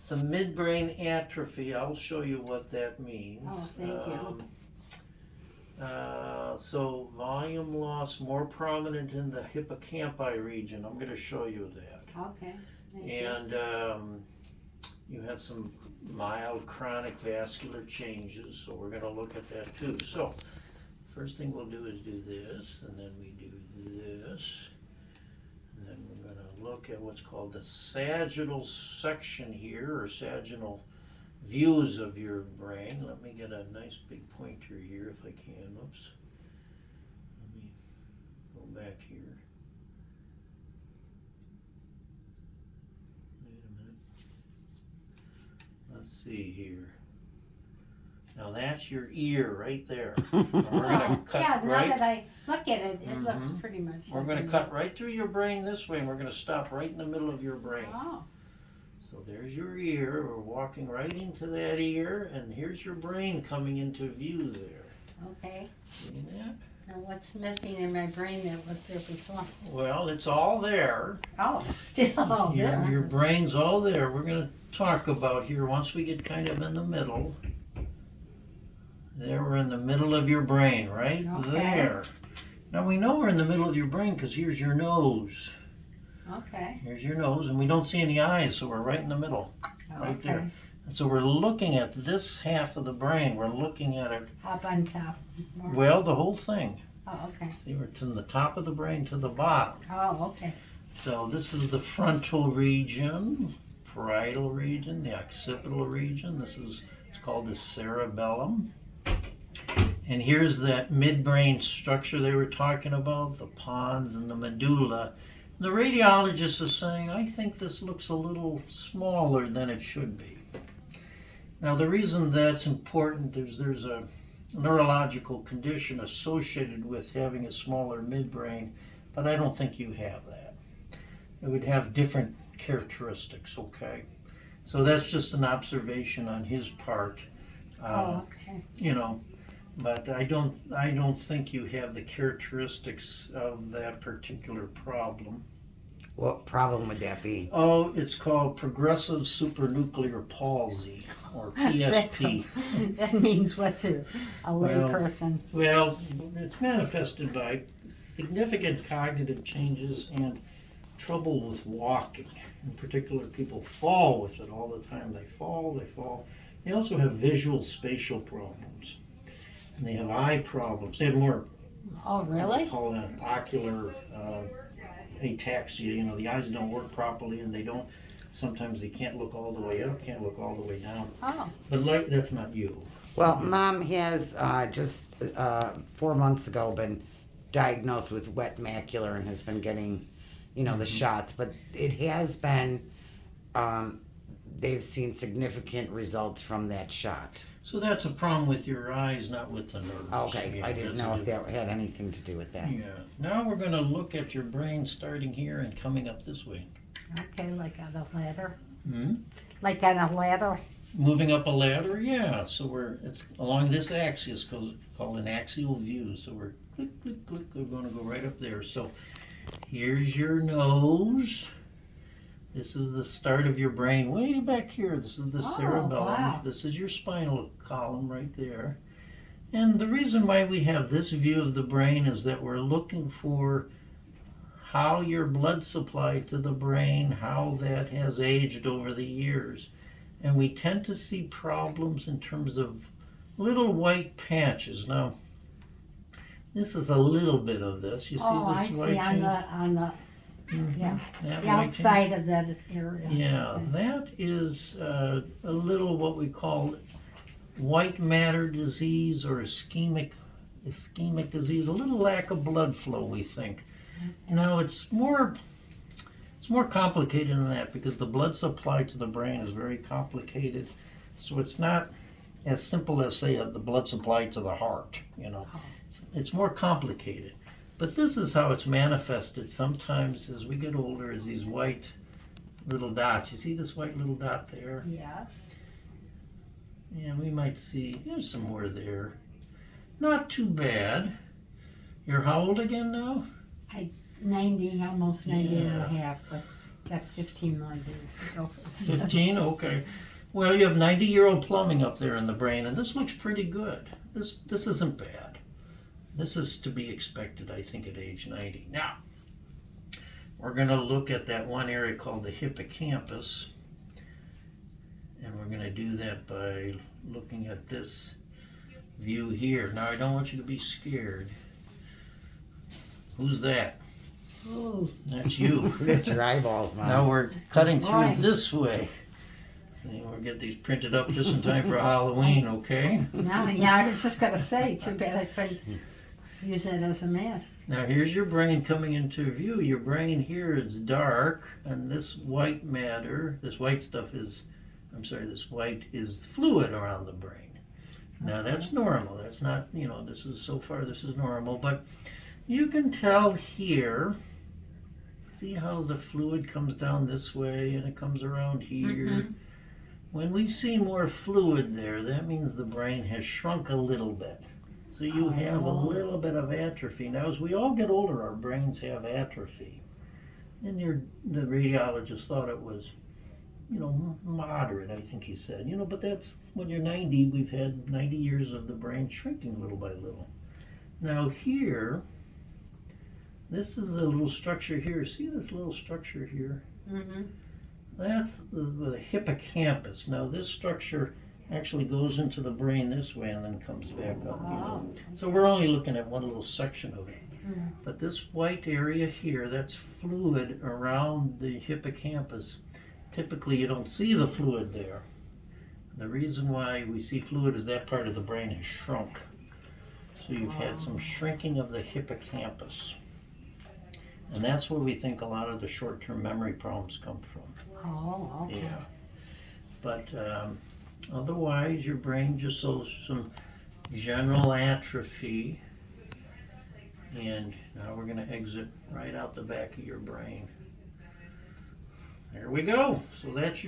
The midbrain atrophy, I'll show you what that means. Oh, thank you. So volume loss more prominent in the hippocampi region. I'm going to show you that. Okay. Thank you. And you have some mild chronic vascular changes, so we're going to look at that too. So first thing we'll do is do this, and then we do this, and then we're going to look at what's called the sagittal section here, or sagittal views of your brain. Let me get a nice big pointer here if I can. Oops. Let me go back here. Wait a minute. Let's see here. Now that's your ear right there. And we're gonna cut Yeah, now right. that I look at it, it looks Mhm. pretty much We're like going to a- cut right through your brain this way, and we're going to stop right in the middle of your brain. Oh, So there's your ear. We're walking right into that ear, and here's your brain coming into view there. okay. See that? Now what's missing in my brain that was there before? Well, it's all there. Oh, still there. Your brain's all there. We're going to talk about here once we get kind of in the middle. There, we're in the middle of your brain, right Okay. there. Now we know we're in the middle of your brain because here's your nose. Okay. Here's your nose, and we don't see any eyes, so we're right in the middle, right Okay. there. And so we're looking at this half of the brain. We're looking at it, Up on top. More. well, the whole thing. Oh, okay. See, we're from the top of the brain to the bottom. Oh, okay. So this is the frontal region, parietal region, the occipital region. It's called the cerebellum. And here's that midbrain structure they were talking about, the pons and the medulla. The radiologist is saying, I think this looks a little smaller than it should be. Now the reason that's important is there's a neurological condition associated with having a smaller midbrain, but I don't think you have that. It would have different characteristics, okay? So that's just an observation on his part. Oh, okay. You know, but I don't think you have the characteristics of that particular problem. What problem would that be? Oh, it's called progressive supranuclear palsy, or PSP. That means what to a lay Well, person? Well, it's manifested by significant cognitive changes and trouble with walking. In particular, people fall with it all the time. They fall. They also have visual spatial problems. And they have eye problems. They have more, Oh, really? we call that ocular ataxia. You know, the eyes don't work properly, and sometimes they can't look all the way up, can't look all the way down. Oh, But that's not you. Well, Mom has just 4 months ago been diagnosed with wet macular and has been getting, the shots. But it has been, they've seen significant results from that shot. So that's a problem with your eyes, not with the nerves. Okay, Yeah, I didn't that's a know if that had anything to do with that. Yeah. Now we're going to look at your brain starting here and coming up this way. okay, like on a ladder? Hmm? Like on a ladder? Moving up a ladder, yeah. So it's along this axis called an axial view. So we're click, click, click. We're going to go right up there. So here's your nose. This is the start of your brain way back here. This is the Oh, cerebellum. wow. This is your spinal column right there. And the reason why we have this view of the brain is that we're looking for how your blood supply to the brain, how that has aged over the years. And we tend to see problems in terms of little white patches. Now, this is a little bit of this. You see Oh, I this see white on patch? the, yeah, That the white patch? outside of that area. Yeah, Okay. that is a little what we call white matter disease or ischemic disease, a little lack of blood flow, we think. Now it's more complicated than that because the blood supply to the brain is very complicated. So it's not as simple as, say, the blood supply to the heart, It's more complicated. But this is how it's manifested sometimes as we get older, as these white little dots. You see this white little dot there? Yes. And we might see, there's some more there. Not too bad. You're how old again now? 90, almost 90 and a Yeah. half, but Got 15 more days to go. 15? Okay. Well, you have 90-year-old plumbing up there in the brain, and this looks pretty good. This isn't bad. This is to be expected, I think, at age 90. Now, we're going to look at that one area called the hippocampus, and we're going to do that by looking at this view here. Now, I don't want you to be scared. Who's that? Ooh, That's you. That's your eyeballs, Mom. Now we're cutting Boy. through this way. And we'll get these printed up just in time for Halloween, okay? now, yeah, I was just gonna say, too bad I couldn't use that as a mask. Now here's your brain coming into view. Your brain here is dark, and this white matter, this white stuff is, this white is fluid around the brain. Now that's normal. That's not, this is, so far this is normal, but you can tell here, see how the fluid comes down this way and it comes around here. Mhm. When we see more fluid there, that means the brain has shrunk a little bit. So you have a little bit of atrophy. Now, as we all get older, our brains have atrophy. And the radiologist thought it was, moderate, I think he said. But that's, when you're 90, we've had 90 years of the brain shrinking little by little. Now here, this is a little structure here. See this little structure here? Mm-hmm. That's the hippocampus. Now this structure actually goes into the brain this way and then comes back up. So we're only looking at one little section of it. Mm. But this white area here, that's fluid around the hippocampus. Typically you don't see the fluid there. The reason why we see fluid is that part of the brain has shrunk. So you've had some shrinking of the hippocampus. And that's where we think a lot of the short-term memory problems come from. Oh, okay. Yeah. But otherwise, your brain just shows some general atrophy. And now we're going to exit right out the back of your brain. There we go. So that's your